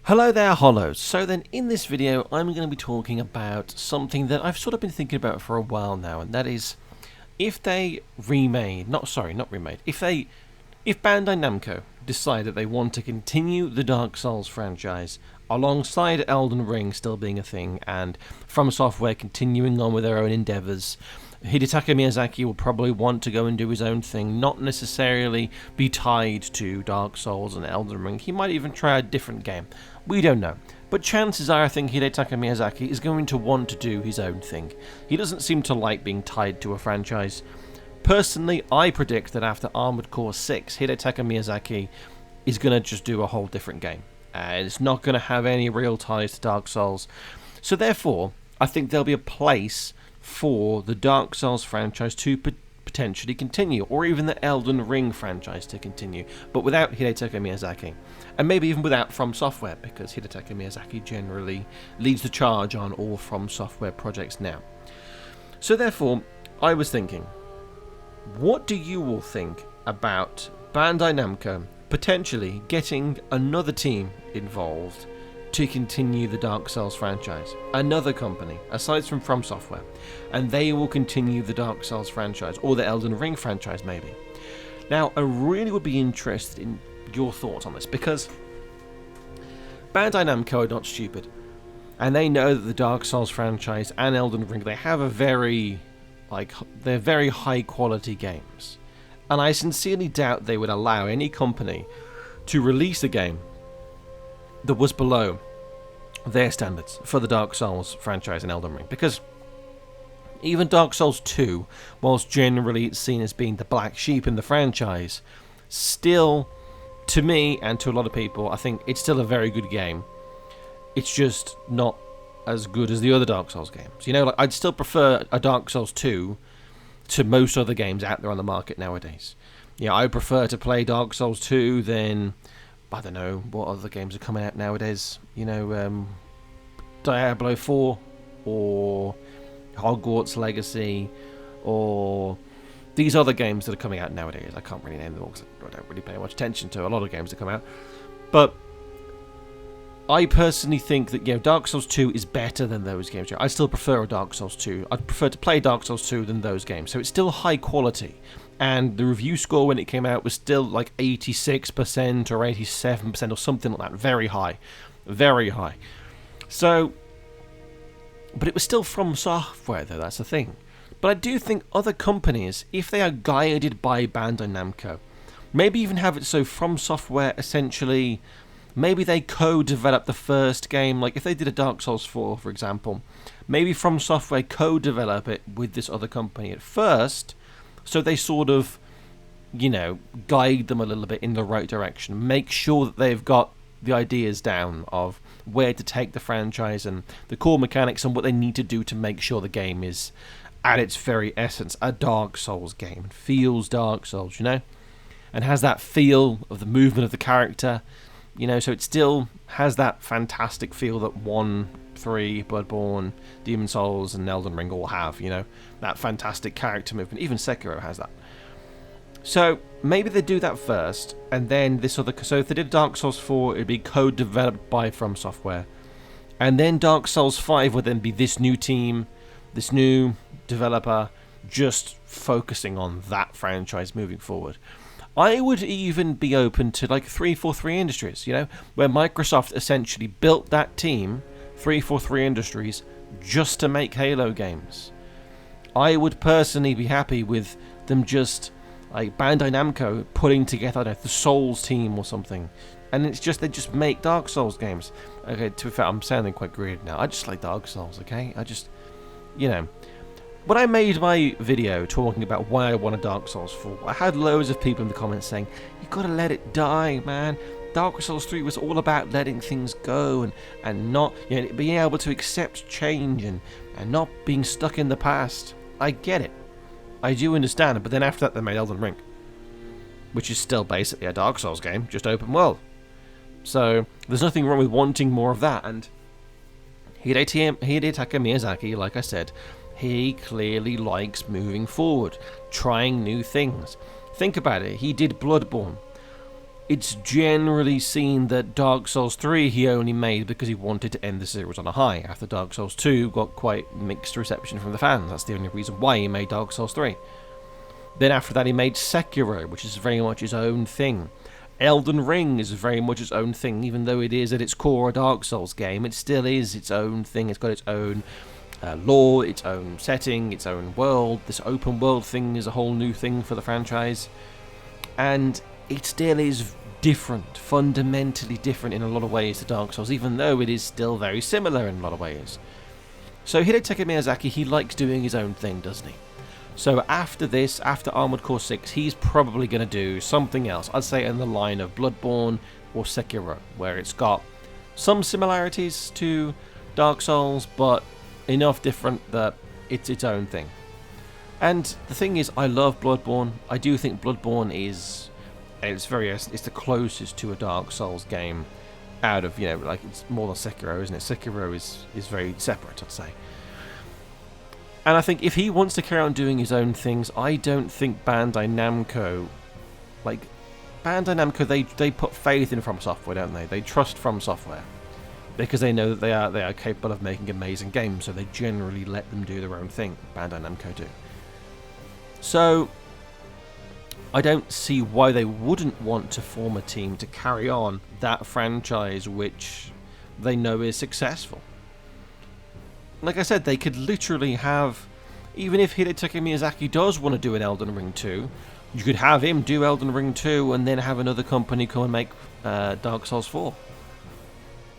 Hello there, Hollows. So then, in this video, I'm going to be talking about something that I've sort of been thinking about for a while now, and that is, if they remade, not remade, if Bandai Namco decide that they want to continue the Dark Souls franchise alongside Elden Ring still being a thing, and FromSoftware continuing on with their own endeavours, Hidetaka Miyazaki will probably want to go and do his own thing, not necessarily be tied to Dark Souls and Elden Ring. He might even try a different game. We don't know. But chances are I think Hidetaka Miyazaki is going to want to do his own thing. He doesn't seem to like being tied to a franchise. Personally, I predict that after Armored Core 6, Hidetaka Miyazaki is going to just do a whole different game. It's not going to have any real ties to Dark Souls. So therefore, I think there'll be a place for the Dark Souls franchise to potentially continue, or even the Elden Ring franchise to continue, but without Hidetaka Miyazaki, and maybe even without FromSoftware, because Hidetaka Miyazaki generally leads the charge on all FromSoftware projects now. So therefore, I was thinking, what do you all think about Bandai Namco potentially getting another team involved to continue the Dark Souls franchise? Another company, aside from FromSoftware, and they will continue the Dark Souls franchise, or the Elden Ring franchise maybe. Now, I really would be interested in your thoughts on this, because Bandai Namco are not stupid, and they know that the Dark Souls franchise and Elden Ring, they have they're very high quality games, and I sincerely doubt they would allow any company to release a game that was below their standards for the Dark Souls franchise and Elden Ring, because even Dark Souls 2, whilst generally it's seen as being the black sheep in the franchise, still, to me and to a lot of people, I think it's still a very good game. It's just not as good as the other Dark Souls games. You know, like, I'd still prefer a Dark Souls 2 to most other games out there on the market nowadays. Yeah, I prefer to play Dark Souls 2 than, I don't know, what other games are coming out nowadays. You know, Diablo 4, or Hogwarts Legacy, or these other games that are coming out nowadays. I can't really name them all because I don't really pay much attention to a lot of games that come out. But I personally think that, Dark Souls 2 is better than those games. I still prefer a Dark Souls 2. I'd prefer to play Dark Souls 2 than those games. So it's still high quality. And the review score when it came out was still like 86% or 87% or something like that. Very high. Very high. So, but it was still FromSoftware though, that's the thing. But I do think other companies, if they are guided by Bandai Namco, maybe even have it so FromSoftware essentially, maybe they co-develop the first game. Like if they did a Dark Souls 4, for example, maybe FromSoftware co-develop it with this other company at first, so they sort of, guide them a little bit in the right direction. Make sure that they've got the ideas down of where to take the franchise and the core mechanics and what they need to do to make sure the game is, at its very essence, a Dark Souls game. It feels Dark Souls, and has that feel of the movement of the character, so it still has that fantastic feel that 1, 3, Bloodborne, Demon Souls, and Elden Ring all have, that fantastic character movement. Even Sekiro has that. So maybe they do that first, and then this other. So if they did Dark Souls 4, it'd be co-developed by FromSoftware, and then Dark Souls 5 would then be this new team, this new developer, just focusing on that franchise moving forward. I would even be open to like 343 Industries, where Microsoft essentially built that team, 343 Industries, just to make Halo games. I would personally be happy with them just, like Bandai Namco, putting together, the Souls team or something. And it's just, they just make Dark Souls games. Okay, to be fair, I'm sounding quite greedy now. I just like Dark Souls, okay? I just, when I made my video talking about why I want a Dark Souls 4, I had loads of people in the comments saying, you gotta let it die, man. Dark Souls 3 was all about letting things go and not, being able to accept change and not being stuck in the past. I get it. I do understand it, but then after that they made Elden Ring, which is still basically a Dark Souls game, just open world. So there's nothing wrong with wanting more of that, and Hidetaka Miyazaki, like I said, he clearly likes moving forward, trying new things. Think about it, he did Bloodborne. it's generally seen that Dark Souls 3 he only made because he wanted to end the series on a high, after Dark Souls 2 got quite mixed reception from the fans. That's the only reason why he made Dark Souls 3. Then after that he made Sekiro, which is very much his own thing. Elden Ring is very much its own thing, even though it is at its core a Dark Souls game, it still is its own thing. It's got its own lore, its own setting, its own world. This open world thing is a whole new thing for the franchise. And it still is different, fundamentally different in a lot of ways to Dark Souls, even though it is still very similar in a lot of ways. So Hidetaka Miyazaki, he likes doing his own thing, doesn't he? So after this, after Armored Core 6, he's probably going to do something else. I'd say in the line of Bloodborne or Sekiro, where it's got some similarities to Dark Souls, but enough different that it's its own thing. And the thing is, I love Bloodborne. I do think Bloodborne is... it's the closest to a Dark Souls game out of, like, it's more than Sekiro, isn't it? Sekiro is very separate, I'd say. And I think if he wants to carry on doing his own things, I don't think Bandai Namco, they put faith in FromSoftware, don't they? They trust FromSoftware because they know that they are capable of making amazing games, so they generally let them do their own thing. Bandai Namco do. So I don't see why they wouldn't want to form a team to carry on that franchise which they know is successful. Like I said, they could literally have, even if Hidetaka Miyazaki does want to do an Elden Ring 2, you could have him do Elden Ring 2 and then have another company come and make Dark Souls 4.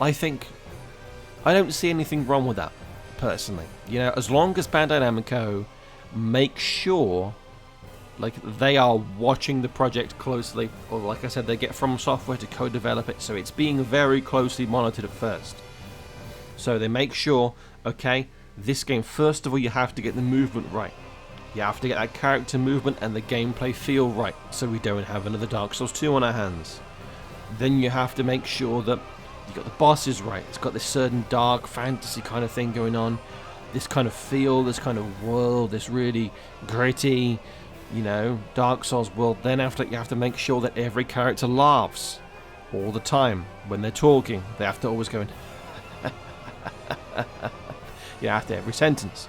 I don't see anything wrong with that, personally. As long as Bandai Namco make sure they are watching the project closely, or like I said, they get FromSoftware to co-develop it, so it's being very closely monitored at first. So they make sure, okay, this game, first of all, you have to get the movement right. You have to get that character movement and the gameplay feel right, so we don't have another Dark Souls 2 on our hands. Then you have to make sure that you got the bosses right. It's got this certain dark fantasy kind of thing going on, this kind of feel, this kind of world, this really gritty, Dark Souls world. Then after you have to make sure that every character laughs all the time when they're talking. They have to always go in after every sentence.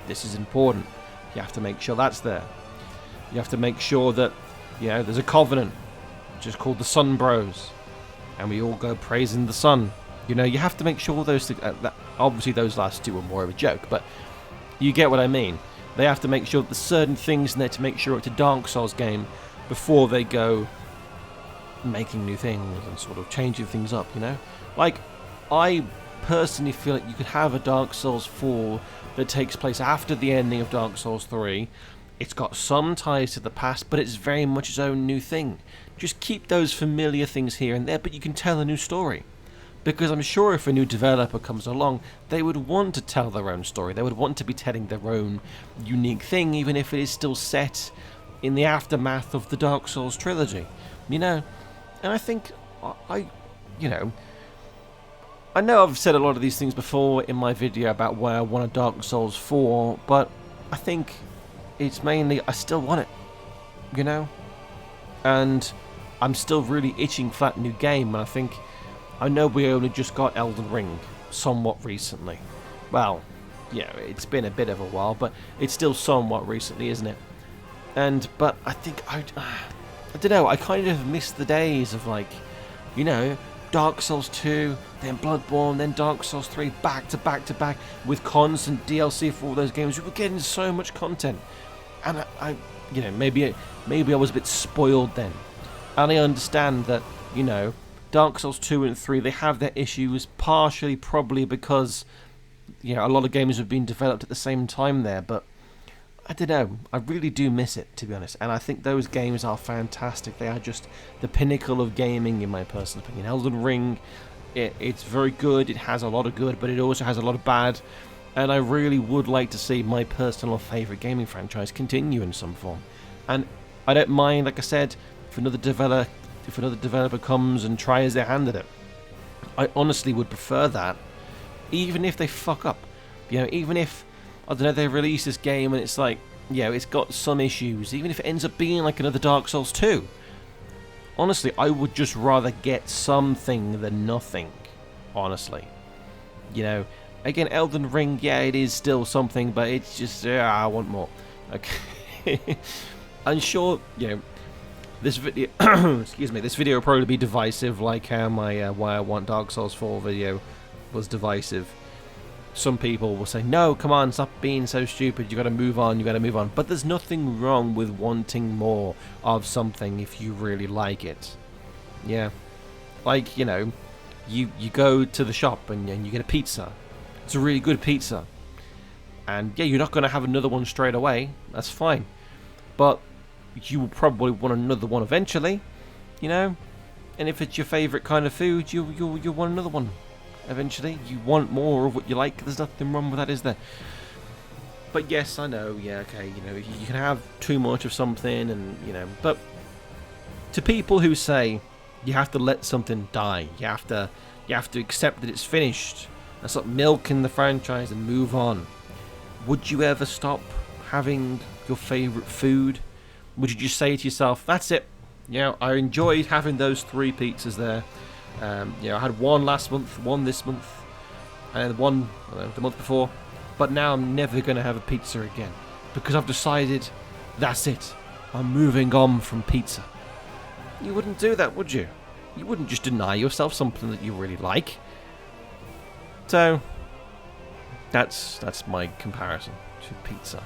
This is important. You have to make sure that's there. You have to make sure that there's a covenant which is called the Sun Bros, and we all go praising the sun. You have to make sure those things, obviously those last two are more of a joke, but you get what I mean. They have to make sure that there's certain things in there to make sure it's a Dark Souls game before they go making new things and sort of changing things up, I personally feel like you could have a Dark Souls 4 that takes place after the ending of Dark Souls 3. It's got some ties to the past, but it's very much its own new thing. Just keep those familiar things here and there, but you can tell a new story. Because I'm sure if a new developer comes along, they would want to tell their own story. They would want to be telling their own unique thing, even if it is still set in the aftermath of the Dark Souls trilogy. And I think, I know I've said a lot of these things before in my video about why I want a Dark Souls 4, but I think it's mainly I still want it, and I'm still really itching for that new game, and I know we only just got Elden Ring somewhat recently. Well, it's been a bit of a while, but it's still somewhat recently, isn't it? But I think I don't know, I kind of miss the days of Dark Souls 2, then Bloodborne, then Dark Souls 3, back to back to back, with constant DLC for all those games. We were getting so much content, and maybe I was a bit spoiled then, and I understand that Dark Souls 2 and 3, they have their issues, partially probably because a lot of games have been developed at the same time there, but I don't know, I really do miss it, to be honest, and I think those games are fantastic. They are just the pinnacle of gaming, in my personal opinion. Elden Ring, it's very good, it has a lot of good, but it also has a lot of bad, and I really would like to see my personal favourite gaming franchise continue in some form. And I don't mind, like I said, if another developer comes and tries their hand at it. I honestly would prefer that, even if they fuck up. Even if, I don't know, they release this game and it's it's got some issues, even if it ends up being like another Dark Souls 2. honestly, I would just rather get something than nothing. Honestly, you know. Again, Elden Ring, yeah, it is still something, but it's just, I want more. Okay. I'm sure, you know, this video, excuse me, this video will probably be divisive, like how my Why I Want Dark Souls 4 video was divisive. Some people will say, no, come on, stop being so stupid, you gotta move on, you gotta move on. But there's nothing wrong with wanting more of something if you really like it. Yeah. Like, you know, you go to the shop and you get a pizza. It's a really good pizza. And yeah, you're not going to have another one straight away. That's fine. But you will probably want another one eventually, you know? And if it's your favourite kind of food, you'll want another one eventually. You want more of what you like. There's nothing wrong with that, is there? But yes, I know, yeah, okay, you know, you can have too much of something and, you know, but to people who say you have to let something die, you have to accept that it's finished, and stop milking the franchise and move on. Would you ever stop having your favourite food? Would you just say to yourself, that's it, you know, I enjoyed having those 3 pizzas there. You know, I had one last month, one this month, and one the month before, but now I'm never going to have a pizza again because I've decided that's it, I'm moving on from pizza. You wouldn't do that, would you? You wouldn't just deny yourself something that you really like. So, that's my comparison to pizza.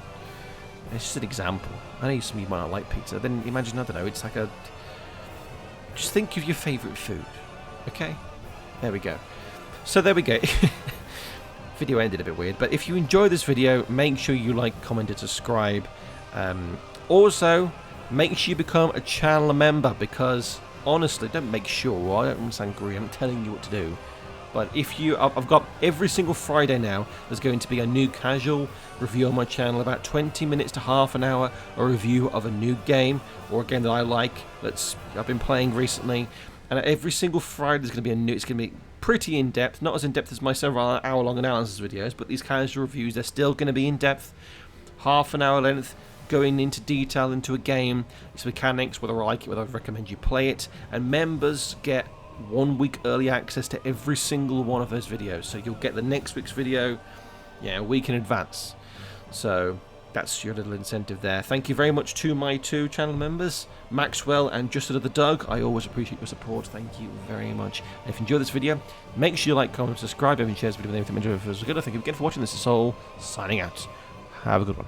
It's just an example. I know some of you might not like pizza. Then imagine, I don't know, it's like a... Just think of your favourite food. Okay? There we go. So there we go. Video ended a bit weird. But if you enjoyed this video, make sure you like, comment, and subscribe. Also, make sure you become a channel member because, honestly, don't make sure. I don't sound greedy. I'm telling you what to do. But if you, I've got every single Friday now, there's going to be a new casual review on my channel, about 20 minutes to half an hour, a review of a new game, or a game that I like, I've been playing recently. And every single Friday there's going to be a new, it's going to be pretty in-depth, not as in-depth as my several hour-long analysis videos, but these casual reviews, they're still going to be in-depth, half an hour length, going into detail into a game, its mechanics, whether I like it, whether I recommend you play it, and members get 1 week early access to every single one of those videos. So you'll get the next week's video, yeah, a week in advance. So that's your little incentive there. Thank you very much to my 2 channel members, Maxwell and Just Another Doug. I always appreciate your support. Thank you very much. And if you enjoyed this video, make sure you like, comment, subscribe, and share this video with anyone who enjoyed it. Thank you again for watching. This is Soul signing out. Have a good one.